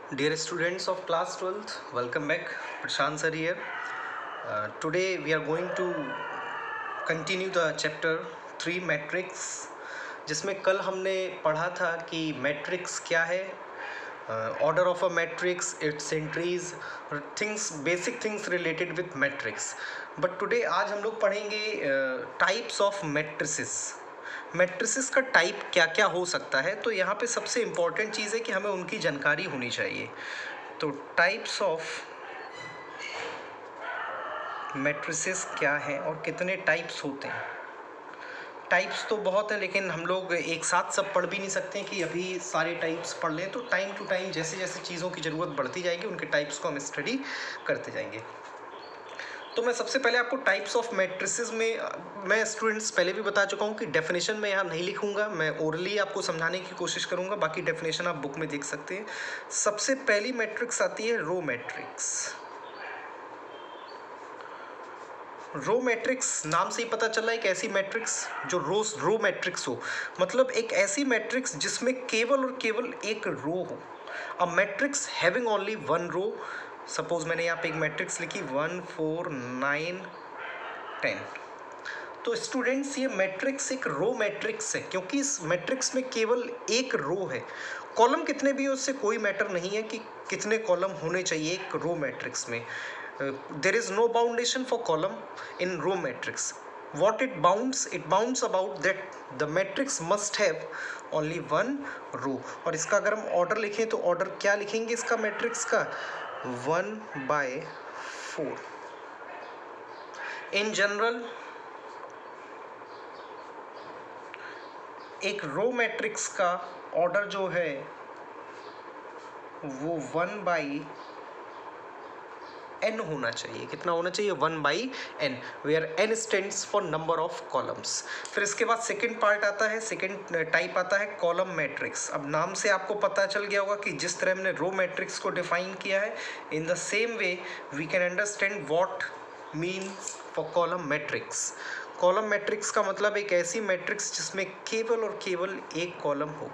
Dear students of class 12th, welcome back. Prashant sir here. Today we are going to continue the chapter 3 matrix, जिसमें कल हमने पढ़ा था कि matrix क्या है, order of a matrix, it's entries, things, basic things related with matrix. But today आज हम लोग पढ़ेंगे टाइप्स ऑफ मैट्रिसेस. मैट्रिसेस का टाइप क्या क्या हो सकता है. तो यहाँ पे सबसे इम्पॉर्टेंट चीज़ है कि हमें उनकी जानकारी होनी चाहिए. तो टाइप्स ऑफ मैट्रिसेस क्या हैं और कितने टाइप्स होते हैं. टाइप्स तो बहुत हैं, लेकिन हम लोग एक साथ सब पढ़ भी नहीं सकते कि अभी सारे टाइप्स पढ़ लें. तो टाइम टू टाइम जैसे जैसे चीज़ों की ज़रूरत बढ़ती जाएगी उनके टाइप्स को हम स्टडी करते जाएंगे. तो मैं सबसे पहले आपको टाइप्स ऑफ मैट्रिसेस में, मैं स्टूडेंट्स पहले भी बता चुका हूँ कि डेफिनेशन में यहाँ नहीं लिखूंगा, मैं ओरली आपको समझाने की कोशिश करूँगा. बाकी डेफिनेशन आप बुक में देख सकते हैं. सबसे पहली मैट्रिक्स आती है रो मैट्रिक्स. रो मैट्रिक्स नाम से ही पता चल रहा है एक ऐसी मैट्रिक्स जो रो मैट्रिक्स हो, मतलब एक ऐसी मैट्रिक्स जिसमें केवल और केवल एक रो हो. A matrix having only one row. Suppose मैंने यहाँ पे एक मैट्रिक्स लिखी 1 4 9 10. तो स्टूडेंट्स ये मैट्रिक्स एक रो मैट्रिक्स है क्योंकि इस मैट्रिक्स में केवल एक रो है. कॉलम कितने भी हो उससे कोई मैटर नहीं है कि कितने कॉलम होने चाहिए एक रो मैट्रिक्स में. There is no boundation for column in row matrix. what it bounds about that the matrix must have only one row. और इसका अगर हम ऑर्डर लिखें तो ऑर्डर क्या लिखेंगे इसका मैट्रिक्स का 1/4. इन जनरल एक रो मैट्रिक्स का ऑर्डर जो है वो 1/n होना चाहिए. कितना होना चाहिए? 1/n, where n stands for number of columns. फिर इसके बाद सेकंड पार्ट आता है, सेकंड टाइप आता है कॉलम मैट्रिक्स. अब नाम से आपको पता चल गया होगा कि जिस तरह हमने रो मैट्रिक्स को डिफाइन किया है, in the same way we can understand what mean for column matrix. Column matrix का मतलब एक ऐसी मैट्रिक्स जिसमें केवल और केवल एक कॉलम हो.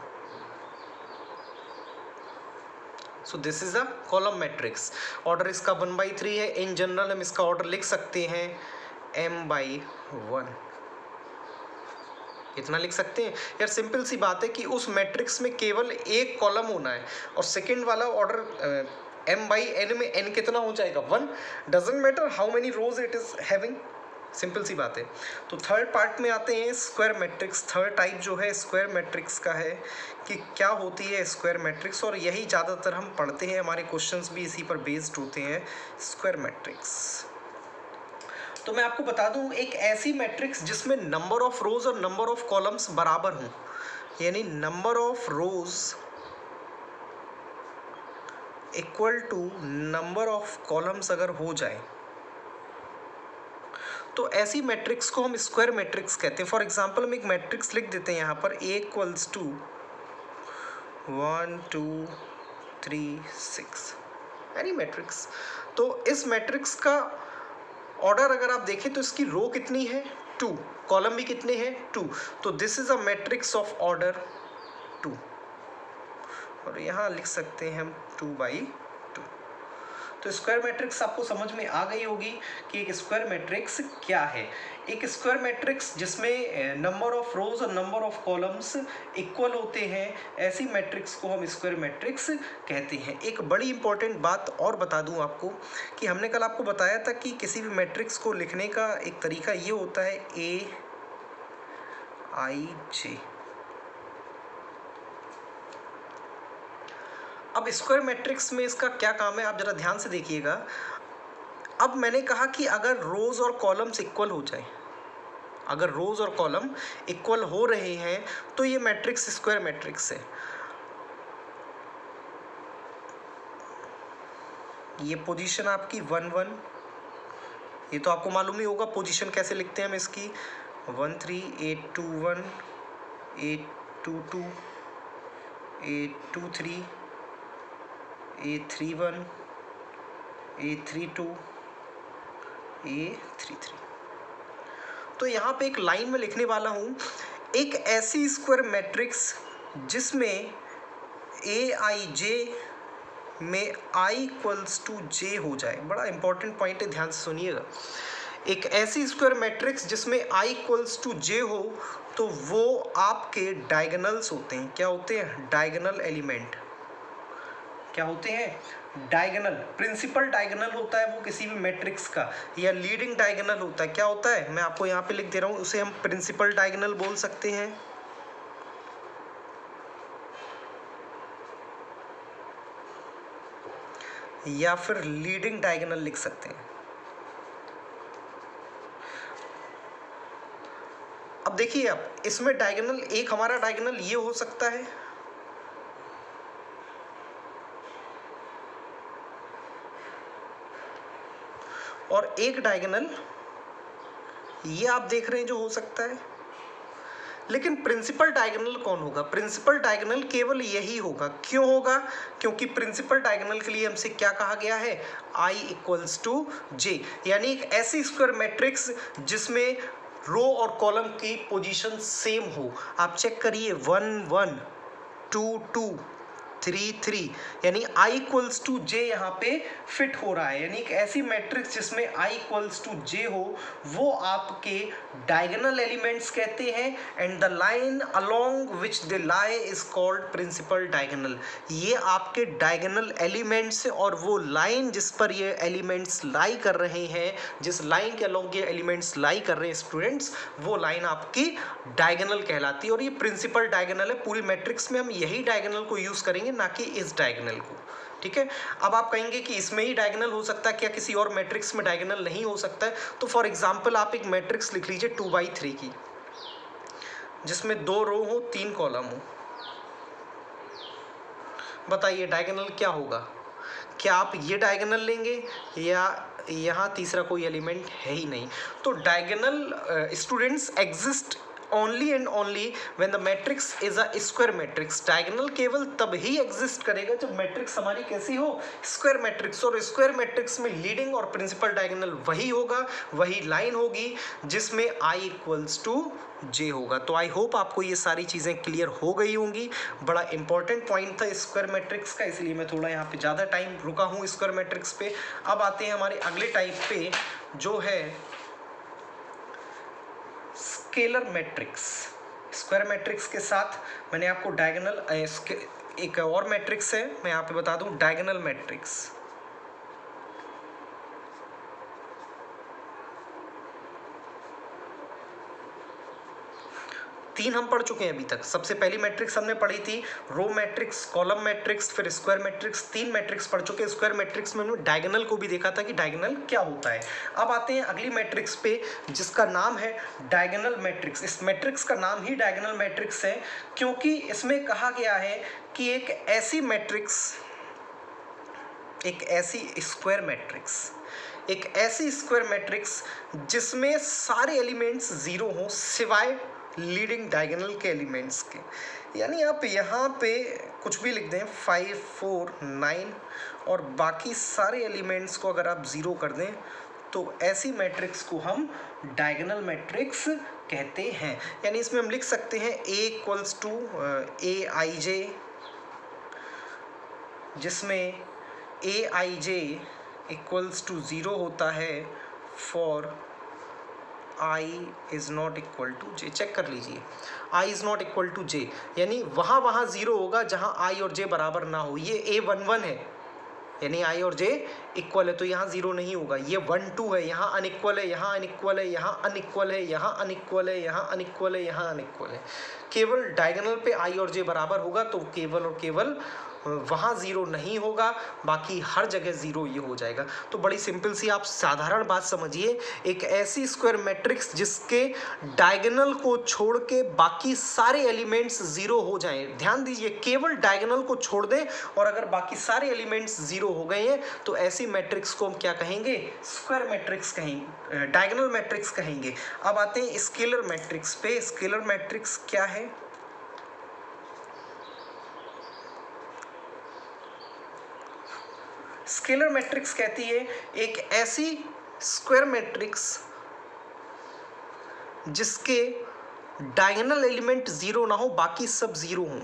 So this is a column matrix. Order इसका 1/3 है. इन जनरल हम इसका ऑर्डर लिख सकते हैं m/1. इतना लिख सकते हैं यार. सिंपल सी बात है कि उस मैट्रिक्स में केवल एक कॉलम होना है और सेकंड वाला ऑर्डर m/n में n कितना हो जाएगा? 1. Doesn't matter how many rows it is having. Simple सी बात है. तो थर्ड पार्ट में आते हैं स्क्वायर मैट्रिक्स. थर्ड टाइप जो है स्क्वायर मैट्रिक्स का है कि क्या होती है स्क्वायर मैट्रिक्स, और यही ज़्यादातर हम पढ़ते हैं, हमारे क्वेश्चंस भी इसी पर बेस्ड होते हैं, स्क्वायर मैट्रिक्स. तो मैं आपको बता दूं एक ऐसी मैट्रिक्स जिसमें नंबर ऑफ रोज और नंबर ऑफ कॉलम्स बराबर हों, यानी number of rows equal to number of columns अगर हो जाए तो ऐसी मैट्रिक्स को हम स्क्वायर मैट्रिक्स कहते हैं. फॉर एग्जांपल हम एक मैट्रिक्स लिख देते हैं यहाँ पर A equals to 1 2 3 6, any matrix. तो इस मैट्रिक्स का ऑर्डर अगर आप देखें तो इसकी रो कितनी है? 2. कॉलम भी कितने हैं? 2. तो this is a matrix of order 2. और यहाँ लिख सकते हैं हम 2/2. तो स्क्वायर मैट्रिक्स आपको समझ में आ गई होगी कि एक स्क्वायर मैट्रिक्स क्या है. एक स्क्वायर मैट्रिक्स जिसमें नंबर ऑफ रोज और नंबर ऑफ कॉलम्स इक्वल होते हैं, ऐसी मैट्रिक्स को हम स्क्वायर मैट्रिक्स कहते हैं. एक बड़ी इंपॉर्टेंट बात और बता दूं आपको कि हमने कल आपको बताया था कि किसी भी मैट्रिक्स को लिखने का एक तरीका ये होता है AIJ. अब स्क्वायर मैट्रिक्स में इसका क्या काम है आप जरा ध्यान से देखिएगा. अब मैंने कहा कि अगर रोज और कॉलम्स इक्वल हो जाए, अगर रोज और कॉलम इक्वल हो रहे हैं तो ये मैट्रिक्स स्क्वायर मैट्रिक्स है. ये पोजीशन आपकी 1 1, ये तो आपको मालूम ही होगा पोजीशन कैसे लिखते हैं हम इसकी. 1 3 8 2 1 8 2 2 8 2 3 A31 A32 A33. तो यहाँ पे एक लाइन में लिखने वाला हूँ एक ऐसी स्क्वायर मैट्रिक्स जिसमें AIJ में i इक्वल्स टू j हो जाए, बड़ा इंपॉर्टेंट पॉइंट है, ध्यान से सुनिएगा। एक ऐसी स्क्वायर मैट्रिक्स जिसमें i इक्वल्स टू j हो तो वो आपके डायगोनल्स होते हैं। क्या होते हैं? Diagonal element. क्या होते हैं? डायगोनल। प्रिंसिपल डायगोनल होता है वो किसी भी मैट्रिक्स का, या लीडिंग डायगोनल होता है। क्या होता है? मैं आपको यहाँ पे लिख दे रहा हूँ, उसे हम प्रिंसिपल डायगोनल बोल सकते हैं, या फिर लीडिंग डायगोनल लिख सकते हैं। अब देखिए, आप इसमें डायगोनल, एक हमारा डायगोनल ये हो सकता है, और एक डायगोनल ये आप देख रहे हैं जो हो सकता है। लेकिन प्रिंसिपल डायगोनल कौन होगा? प्रिंसिपल डायगोनल केवल यही होगा। क्यों होगा? क्योंकि प्रिंसिपल डायगोनल के लिए हमसे क्या कहा गया है? i इक्वल्स टू j, यानी एक ऐसी स्क्वायर मैट्रिक्स जिसमें रो और कॉलम की पोजीशन सेम हो। आप चेक करिए, 1 1 2 2 3 3, यानी i इक्वल्स टू j यहाँ पे फिट हो रहा है। यानी एक ऐसी मैट्रिक्स जिसमें i इक्वल्स टू j हो, वो आपके डायगोनल एलिमेंट्स कहते हैं। And the line along which they lie is called principal diagonal. ये आपके डायगोनल एलिमेंट्स, और वो लाइन जिस पर ये एलिमेंट्स लाई कर रहे हैं, जिस लाइन के अलोंग ये एलिमेंट्स लाई कर रहे हैं स्टूडेंट्स, वो लाइन आपकी डायगोनल कहलाती है। और ये प्रिंसिपल डायगोनल है। पूरी मैट्रिक्स में हम यही डायगोनल को यूज करेंगे, ना कि इस डायगोनल को। ठीक है। अब आप कहेंगे कि इसमें ही डायगोनल हो सकता है, क्या किसी और मैट्रिक्स में डायगोनल नहीं हो सकता है? तो फॉर एग्जांपल आप एक मैट्रिक्स लिख लीजिए 2/3 की, जिसमें 2 रो हो 3 कॉलम हो। बताइए डायगोनल क्या होगा? क्या आप ये डायगोनल लेंगे, या यहाँ तीसरा कोई एलिमेंट है ही नहीं? तो diagonal students exist only and only when the matrix is a square matrix. Diagonal केवल तब ही एग्जिस्ट करेगा जब मैट्रिक्स हमारी कैसी हो? Square matrix. और स्क्वायर मैट्रिक्स में लीडिंग और प्रिंसिपल डायगोनल वही होगा, वही लाइन होगी जिसमें i इक्वल्स टू j होगा। तो आई होप आपको ये सारी चीज़ें क्लियर हो गई होंगी। बड़ा इंपॉर्टेंट पॉइंट था स्क्वायर मैट्रिक्स का, इसलिए मैं थोड़ा यहाँ पे ज़्यादा टाइम रुका हूँ स्क्वायर मैट्रिक्स पे। अब आते हैं हमारे अगले टाइप पे, जो है स्केलर मैट्रिक्स। स्क्वायर मैट्रिक्स के साथ मैंने आपको डायगोनल, एक और मैट्रिक्स है, मैं यहाँ पे बता दूँ, डायगोनल मैट्रिक्स। तीन हम पढ़ चुके हैं अभी तक। सबसे पहली मैट्रिक्स हमने पढ़ी थी रो मैट्रिक्स, कॉलम मैट्रिक्स, फिर स्क्वायर मैट्रिक्स। 3 मैट्रिक्स पढ़ चुके हैं। स्क्वायर मैट्रिक्स में हमने डायगोनल को भी देखा था कि डायगोनल क्या होता है। अब आते हैं अगली मैट्रिक्स पे, जिसका नाम है डायगोनल मैट्रिक्स। इस मैट्रिक्स का नाम ही डायगोनल मैट्रिक्स है, क्योंकि इसमें कहा गया है कि एक ऐसी मैट्रिक्स, एक ऐसी स्क्वायर मैट्रिक्स, एक ऐसी स्क्वायर मैट्रिक्स जिसमें सारे एलिमेंट्स जीरो हों सिवाय लीडिंग डायगोनल के एलिमेंट्स के। यानी आप यहाँ पे कुछ भी लिख दें, 5 4 9, और बाकी सारे एलिमेंट्स को अगर आप ज़ीरो कर दें, तो ऐसी मैट्रिक्स को हम डायगोनल मैट्रिक्स कहते हैं। यानी इसमें हम लिख सकते हैं a इक्वल्स टू aij, जिसमें aij इक्वल्स टू 0 होता है for i is not equal to j। Check कर लीजिए, i is not equal to j, यानी वहाँ 0 होगा जहाँ i और j बराबर ना हो। ये a11 है, यानी i और j इक्वल है, तो यहाँ 0 नहीं होगा। ये 1 2 है, यहाँ अनइक्वल है, यहाँ अनइक्वल है, यहाँ अनइक्वल है, यहाँ अनइक्वल है, यहाँ अनइक्वल है, यहाँ अनइक्वल है। केवल डायगोनल पे i और j बराबर होगा, तो केवल और केवल वहाँ 0 नहीं होगा, बाकी हर जगह 0 ये हो जाएगा। तो बड़ी सिंपल सी आप साधारण बात समझिए, एक ऐसी स्क्वायर मैट्रिक्स जिसके डायगोनल को छोड़ के बाकी सारे एलिमेंट्स 0 हो जाएं। ध्यान दीजिए, केवल डायगोनल को छोड़ दें, और अगर बाकी सारे एलिमेंट्स 0 हो गए हैं तो ऐसी मैट्रिक्स को हम क्या कहेंगे? स्क्वायर मैट्रिक्स कहेंगे, डायगोनल मैट्रिक्स कहेंगे। अब आते हैं स्केलर मैट्रिक्स पे। स्केलर मैट्रिक्स क्या है? स्केलर मैट्रिक्स कहती है एक ऐसी स्क्वायर मैट्रिक्स जिसके डायगोनल एलिमेंट 0 ना हो, बाकी सब 0 हों।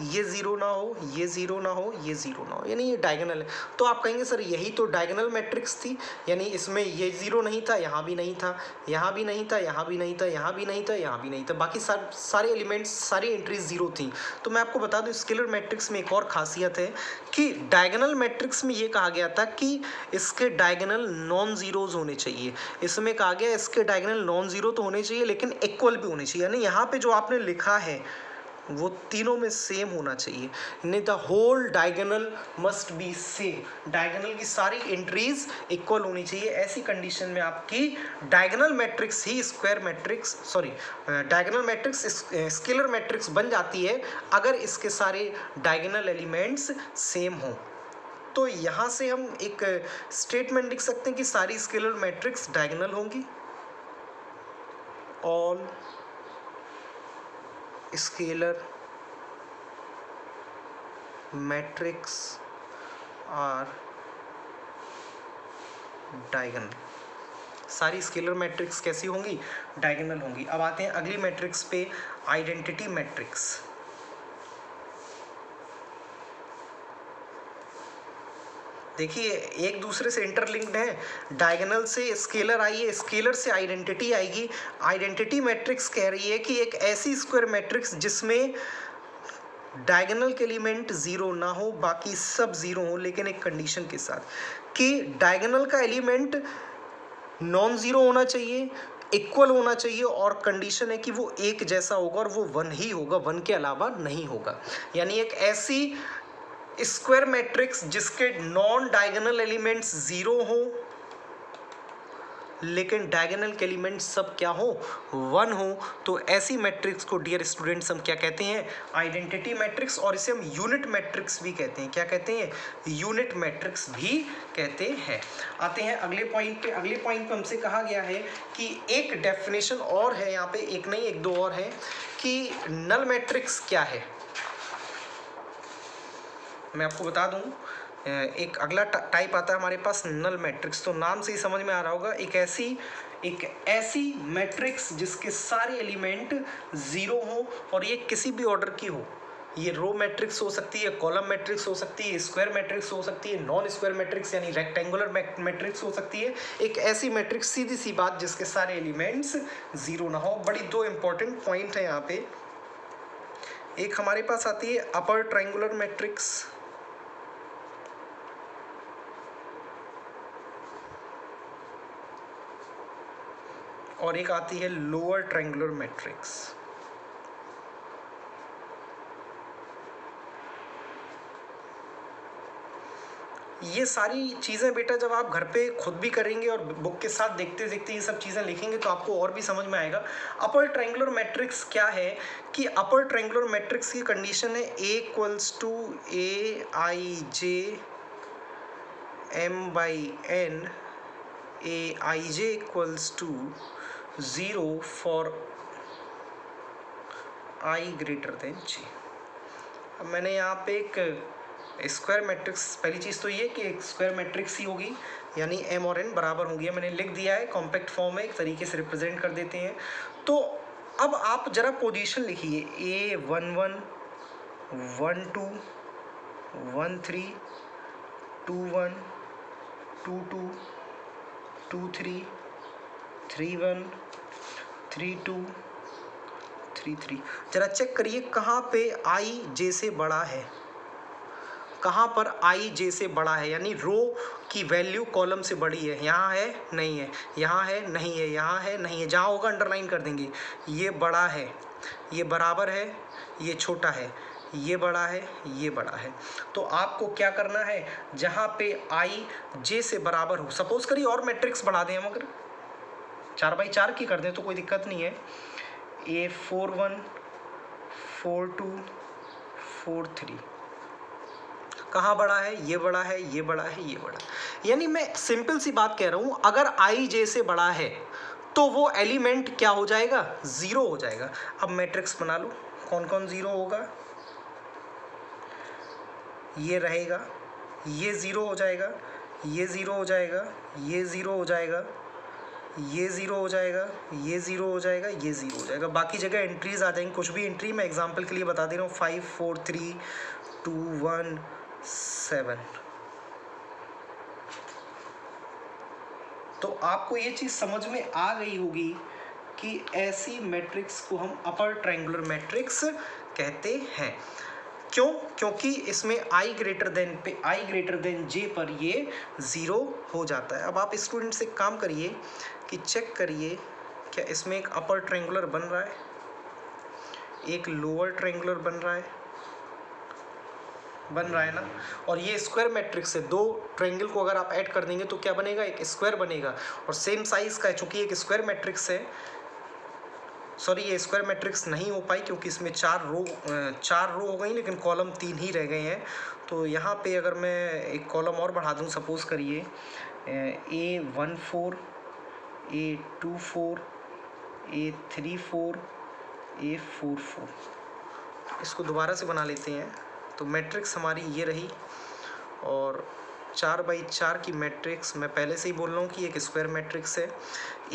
ये ज़ीरो ना हो, ये ज़ीरो ना हो, ये ज़ीरो ना हो, यानी ये डायगोनल है। तो आप कहेंगे सर यही तो डायगोनल मैट्रिक्स थी, यानी इसमें ये ज़ीरो नहीं था, यहाँ भी नहीं था, यहाँ भी नहीं था, यहाँ भी नहीं था, यहाँ भी नहीं था, यहाँ भी नहीं था, बाकी सारे एलिमेंट्स, सारी एंट्रीज ज़ीरो थी। तो मैं आपको बता दूँ स्केलर मैट्रिक्स में एक और खासियत है कि डायगोनल मैट्रिक्स में ये कहा गया था कि इसके डायगोनल नॉन ज़ीरोज़ होने चाहिए। इसमें कहा गया इसके डायगोनल नॉन ज़ीरो तो होने चाहिए लेकिन इक्वल भी होने चाहिए, यानी यहाँ पे जो आपने लिखा है वो तीनों में सेम होना चाहिए, नहीं the whole diagonal must be same, diagonal की सारी एंट्रीज इक्वल होनी चाहिए। ऐसी कंडीशन में आपकी डायगोनल मैट्रिक्स ही square matrix, sorry diagonal matrix scalar matrix बन जाती है अगर इसके सारे डायगोनल एलिमेंट्स सेम हों। तो यहाँ से हम एक स्टेटमेंट लिख सकते हैं कि सारी स्केलर मैट्रिक्स डायगोनल होंगी, all scalar matrix are diagonal. सारी स्केलर मैट्रिक्स कैसी होंगी? डायगोनल होंगी। अब आते हैं अगली मैट्रिक्स पे, आइडेंटिटी मैट्रिक्स। देखिए एक दूसरे से इंटरलिंक्ड है, डायगोनल से स्केलर आई है, स्केलर से आइडेंटिटी आएगी। आइडेंटिटी मैट्रिक्स कह रही है कि एक ऐसी स्क्वायर मैट्रिक्स जिसमें डायगोनल के एलिमेंट ज़ीरो ना हो, बाकी सब ज़ीरो हो, लेकिन एक कंडीशन के साथ कि डायगोनल का एलिमेंट नॉन ज़ीरो होना चाहिए, इक्वल होना चाहिए, और कंडीशन है कि वो एक जैसा होगा और वो वन ही होगा, वन के अलावा नहीं होगा। यानी एक ऐसी स्क्वायर मैट्रिक्स जिसके नॉन डायगोनल एलिमेंट्स ज़ीरो हो लेकिन डायगोनल के एलिमेंट्स सब क्या हो? वन हो। तो ऐसी मैट्रिक्स को डियर स्टूडेंट्स हम क्या कहते हैं? आइडेंटिटी मैट्रिक्स, और इसे हम यूनिट मैट्रिक्स भी कहते हैं। क्या कहते हैं? यूनिट मैट्रिक्स भी कहते हैं। आते हैं अगले पॉइंट पे। अगले पॉइंट पे हमसे कहा गया है कि एक डेफिनेशन और है यहाँ पे, एक नहीं एक दो और है, कि नल मैट्रिक्स क्या है। मैं आपको बता दूं, एक अगला टाइप आता है हमारे पास नल मैट्रिक्स। तो नाम से ही समझ में आ रहा होगा, एक ऐसी मैट्रिक्स जिसके सारे एलिमेंट ज़ीरो हो और ये किसी भी ऑर्डर की हो। ये रो मैट्रिक्स हो सकती है, कॉलम मैट्रिक्स हो सकती है, स्क्वायर मैट्रिक्स हो सकती है, नॉन स्क्वायर मैट्रिक्स यानी रेक्टेंगुलर मैट्रिक्स हो सकती है। एक ऐसी मैट्रिक्स, सीधी सी बात, जिसके सारे एलिमेंट्स ज़ीरो ना हो। बड़ी दो इंपॉर्टेंट पॉइंट है यहाँ पे। एक हमारे पास आती है अपर ट्रायंगुलर मैट्रिक्स, और एक आती है लोअर ट्रायंगुलर मैट्रिक्स। ये सारी चीज़ें बेटा जब आप घर पे खुद भी करेंगे और बुक के साथ देखते देखते ये सब चीज़ें लिखेंगे तो आपको और भी समझ में आएगा। अपर ट्रायंगुलर मैट्रिक्स क्या है कि अपर ट्रायंगुलर मैट्रिक्स की कंडीशन है A equals to AIJ M/n, AIJ equals to 0 for I greater than J। अब मैंने यहाँ पे एक स्क्वायर मैट्रिक्स, पहली चीज़ तो ये कि एक स्क्वायर मैट्रिक्स ही होगी, यानी M और N बराबर होंगी। मैंने लिख दिया है, कॉम्पैक्ट फॉर्म में एक तरीके से रिप्रेजेंट कर देते हैं। तो अब आप जरा पोजीशन लिखिए, A11 12 13 21 22 23 31 32 33। जरा चेक करिए कहाँ पे I J से बड़ा है, कहाँ पर I J से बड़ा है, यानी रो की वैल्यू कॉलम से बड़ी है। यहाँ है नहीं है, यहाँ है नहीं है, यहाँ है नहीं है, जहाँ होगा अंडरलाइन कर देंगे। ये बड़ा है, ये बराबर है, ये छोटा है, ये बड़ा है, ये बड़ा है। तो आपको क्या करना है, जहाँ पे I J से बराबर हो, सपोज करिए और मैट्रिक्स बढ़ा दें हम, अगर 4x4 की कर दें तो कोई दिक्कत नहीं है, A41 42 43। कहाँ बड़ा है? ये बड़ा है, ये बड़ा है, ये बड़ा है। यानी मैं सिंपल सी बात कह रहा हूँ, अगर I J से बड़ा है तो वो एलिमेंट क्या हो जाएगा? ज़ीरो हो जाएगा। अब मैट्रिक्स बना लो, कौन कौन ज़ीरो होगा? ये रहेगा, ये ज़ीरो हो जाएगा, ये ज़ीरो हो जाएगा, ये ज़ीरो हो जाएगा, ये ज़ीरो हो जाएगा, ये ज़ीरो हो जाएगा, ये ज़ीरो हो जाएगा। बाकी जगह एंट्रीज आ जाएंगी, कुछ भी एंट्री मैं एग्जांपल के लिए बता दे रहा हूँ। 5 4 3 2 1 7। तो आपको ये चीज़ समझ में आ गई होगी कि ऐसी मैट्रिक्स को हम अपर ट्रायंगुलर मैट्रिक्स कहते हैं। क्यों? क्योंकि इसमें i ग्रेटर देन j पर ये ज़ीरो हो जाता है। अब आप स्टूडेंट से काम करिए कि चेक करिए क्या इसमें एक अपर ट्रायंगुलर बन रहा है, एक लोअर ट्रायंगुलर बन रहा है ना। और ये स्क्वायर मैट्रिक्स है, दो ट्रायंगल को अगर आप ऐड कर देंगे तो क्या बनेगा, एक स्क्वायर बनेगा। और सेम साइज का है, चूंकि एक स्क्वायर मैट्रिक्स है। सॉरी, ये स्क्वायर मैट्रिक्स नहीं हो पाई क्योंकि इसमें चार रो हो गई, लेकिन कॉलम 3 ही रह गए हैं। तो यहाँ पे अगर मैं एक कॉलम और बढ़ा दूँ, सपोज़ करिए A14 A24 A34 A44, इसको दोबारा से बना लेते हैं। तो मैट्रिक्स हमारी ये रही, और 4x4 की मैट्रिक्स मैं पहले से ही बोल रहा हूँ कि एक स्क्वायर मैट्रिक्स है।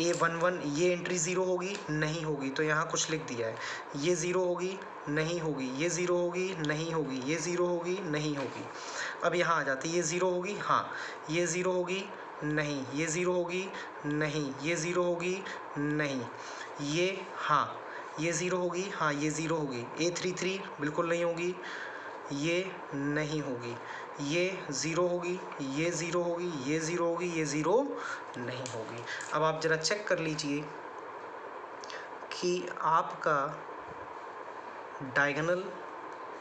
A11 ये एंट्री ज़ीरो होगी, नहीं होगी, तो यहाँ कुछ लिख दिया है। ये ज़ीरो होगी, नहीं होगी, ये ज़ीरो होगी, नहीं होगी, ये ज़ीरो होगी, नहीं होगी। अब यहाँ आ जाती है, ये ज़ीरो होगी, हाँ, ये ज़ीरो होगी, नहीं, ये ज़ीरो होगी, नहीं, ये ज़ीरो होगी, नहीं, ये, हाँ, ये ज़ीरो होगी, हाँ, ये ज़ीरो होगी। A33 बिल्कुल नहीं होगी, ये नहीं होगी, ये ज़ीरो होगी, ये ज़ीरो होगी, ये ज़ीरो होगी, ये ज़ीरो नहीं होगी। अब आप ज़रा चेक कर लीजिए कि आपका डायगोनल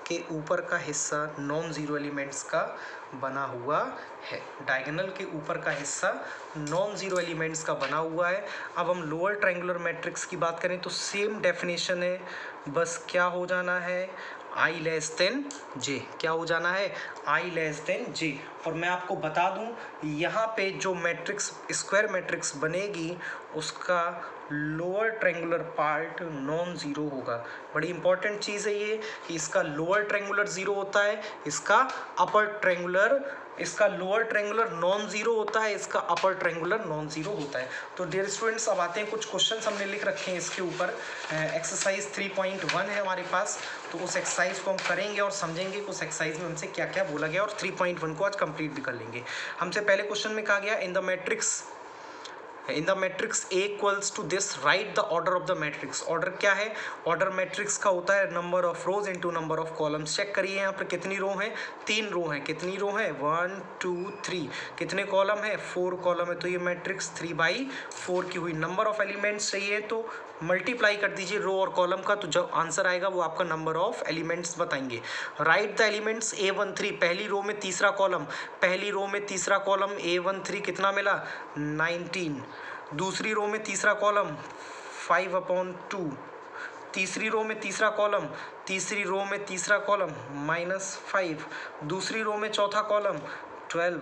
के ऊपर का हिस्सा नॉन ज़ीरो एलिमेंट्स का बना हुआ है। डायगोनल के ऊपर का हिस्सा नॉन ज़ीरो एलिमेंट्स का बना हुआ है। अब हम लोअर ट्रायंगुलर मैट्रिक्स की बात करें तो सेम डेफिनेशन है, बस क्या हो जाना है, i लेस देन j। क्या हो जाना है, i लेस देन j। और मैं आपको बता दूं, यहाँ पे जो मैट्रिक्स स्क्वायर मैट्रिक्स बनेगी उसका lower triangular part non zero होगा। बड़ी इंपॉर्टेंट चीज़ है ये कि इसका लोअर ट्रायंगुलर ज़ीरो होता है, इसका लोअर ट्रायंगुलर नॉन ज़ीरो होता है, इसका अपर ट्रायंगुलर नॉन ज़ीरो होता है। तो डियर स्टूडेंट्स, अब आते हैं कुछ क्वेश्चंस हमने लिख रखे हैं इसके ऊपर। एक्सरसाइज 3.1 है हमारे पास, तो उस एक्सरसाइज को हम करेंगे और समझेंगे कि उस एक्सरसाइज में हमसे क्या क्या बोला गया, और 3.1 को आज कंप्लीट भी कर लेंगे। हमसे पहले क्वेश्चन में कहा गया, in the matrix A equals to this write the order of the matrix. Order क्या है, ऑर्डर मैट्रिक्स का होता है number of rows into number of columns. Check करिए यहाँ पर कितनी रो हैं, 3 रो हैं। कितनी रो है, 1 2 3। कितने कॉलम है, 4 कॉलम है। तो ये मैट्रिक्स 3/4 की हुई। नंबर ऑफ एलिमेंट्स चाहिए तो मल्टीप्लाई कर दीजिए रो और कॉलम का, तो जो आंसर आएगा वो आपका नंबर ऑफ एलिमेंट्स बताएंगे। राइट द एलिमेंट्स A13, पहली रो में तीसरा कॉलम, A13 कितना मिला, 19। दूसरी रो में तीसरा कॉलम 5/2। तीसरी रो में तीसरा कॉलम -5। दूसरी रो में चौथा कॉलम 12।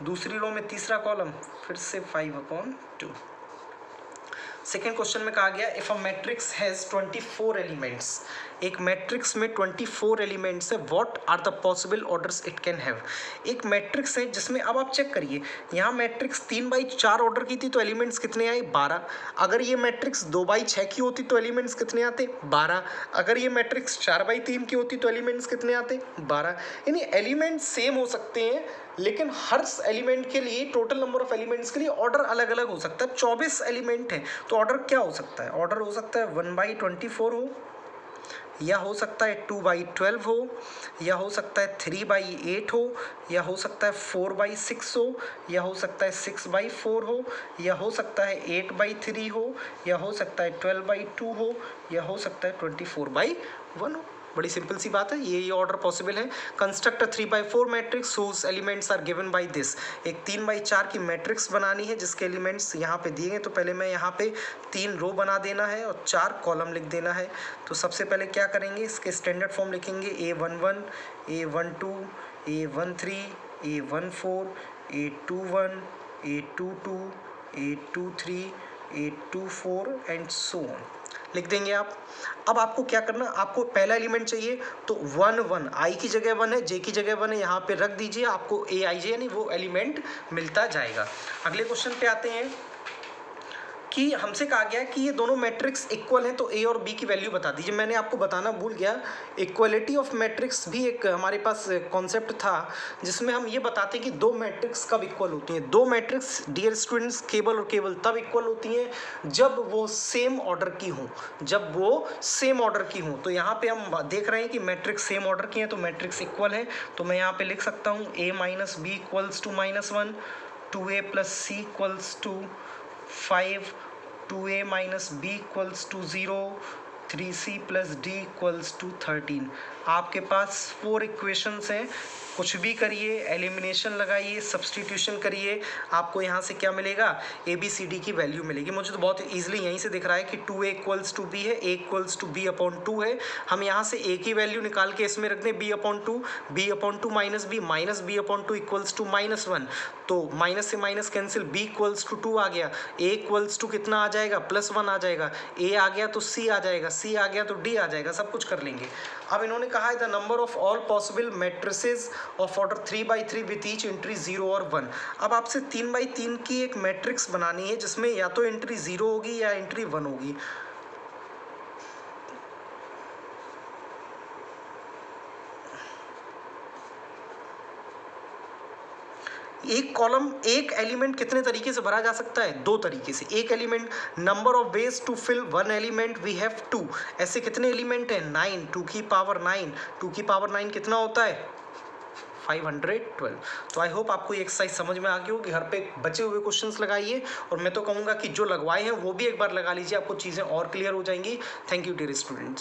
दूसरी रो में तीसरा कॉलम फिर से 5/2। सेकेंड क्वेश्चन में कहा गया, if a matrix has 24 elements, एक मैट्रिक्स में 24 एलिमेंट्स है, what are the possible orders it can have. एक मैट्रिक्स है जिसमें, अब आप चेक करिए, यहाँ मैट्रिक्स 3/4 ऑर्डर की थी तो एलिमेंट्स कितने आए, 12। अगर ये मैट्रिक्स 2/6 की होती तो एलिमेंट्स कितने आते, 12। अगर ये मैट्रिक्स 4/3 की होती तो एलिमेंट्स कितने आते, 12। यानी एलिमेंट्स सेम हो सकते हैं, लेकिन हर एलिमेंट के लिए, टोटल नंबर ऑफ एलिमेंट्स के लिए ऑर्डर अलग अलग हो सकता है। 24 एलिमेंट है तो ऑर्डर क्या हो सकता है, ऑर्डर हो सकता है 1/24 हो, या हो सकता है 2/12 हो, या हो सकता है 3/8 हो, या हो सकता है 4/6 हो, या हो सकता है 6/4 हो, या हो सकता है 8/3 हो, या हो सकता है 12/2 हो, या हो सकता है 24/1 हो। बड़ी सिंपल सी बात है, ये ऑर्डर पॉसिबल है। Construct 3/4 matrix whose elements are given by this. एक 3/4 की मैट्रिक्स बनानी है जिसके एलिमेंट्स यहाँ पे दिए हैं, तो पहले मैं यहाँ पे 3 रो बना देना है और 4 कॉलम लिख देना है। तो सबसे पहले क्या करेंगे, इसके स्टैंडर्ड फॉर्म लिखेंगे, A11 A12 A13 A14 A21 A22 A23 A24 and so on. लिख देंगे आप। अब आपको क्या करना, आपको पहला एलिमेंट चाहिए तो 1 1, आई की जगह 1 है, जे की जगह 1 है, यहाँ पे रख दीजिए, आपको ए आई जे यानी वो एलिमेंट मिलता जाएगा। अगले क्वेश्चन पे आते हैं कि हमसे कहा गया है कि ये दोनों मैट्रिक्स इक्वल हैं तो ए और बी की वैल्यू बता दीजिए। मैंने आपको बताना भूल गया, इक्वलिटी ऑफ मैट्रिक्स भी एक हमारे पास कॉन्सेप्ट था जिसमें हम ये बताते हैं कि दो मैट्रिक्स कब इक्वल होती हैं। दो मैट्रिक्स डियर स्टूडेंट्स केवल और केवल तब इक्वल होती हैं जब वो सेम ऑर्डर की हों, जब वो सेम ऑर्डर की हों। तो यहाँ पे हम देख रहे हैं कि मैट्रिक्स सेम ऑर्डर की हैं तो मैट्रिक्स इक्वल है। तो मैं यहाँ पे लिख सकता हूँ a minus b equals to -1, 2a plus c equals to 5, 2a minus b equals to 0, 3c plus d equals to 13। आपके पास 4 इक्वेशंस हैं। कुछ भी करिए, एलिमिनेशन लगाइए, सब्सटीट्यूशन करिए, आपको यहाँ से क्या मिलेगा, ए बी सी डी की वैल्यू मिलेगी। मुझे तो बहुत ईजिली यहीं से दिख रहा है कि 2a इक्वल्स टू बी है, a equals to b upon 2 है। हम यहाँ से a की वैल्यू निकाल के इसमें रख दें b upon 2, b upon 2 minus b upon 2 equals to -1। तो माइनस से minus cancel, b equals to 2 आ गया, a इक्वल्स टू कितना आ जाएगा, +1 आ जाएगा, a आ गया तो c आ जाएगा, c आ गया तो d आ जाएगा, सब कुछ कर लेंगे। अब इन्होंने कहा है the number of all possible matrices of order 3×3 with each entry 0 और 1। अब आपसे 3×3 की एक मैट्रिक्स बनानी है जिसमें या तो एंट्री 0 होगी या एंट्री 1 होगी। एक कॉलम, एक एलिमेंट कितने तरीके से भरा जा सकता है, 2 तरीके से। एक element, number of ways to fill one element we have 2। ऐसे कितने एलिमेंट हैं, 9, 2 की पावर 9, 2 की पावर 9 कितना होता है, 512। तो आई होप आपको ये एक्सरसाइज समझ में आ गई हो कि घर पे बचे हुए क्वेश्चंस लगाइए, और मैं तो कहूँगा कि जो लगवाए हैं वो भी एक बार लगा लीजिए, आपको चीज़ें और क्लियर हो जाएंगी। Thank you dear students.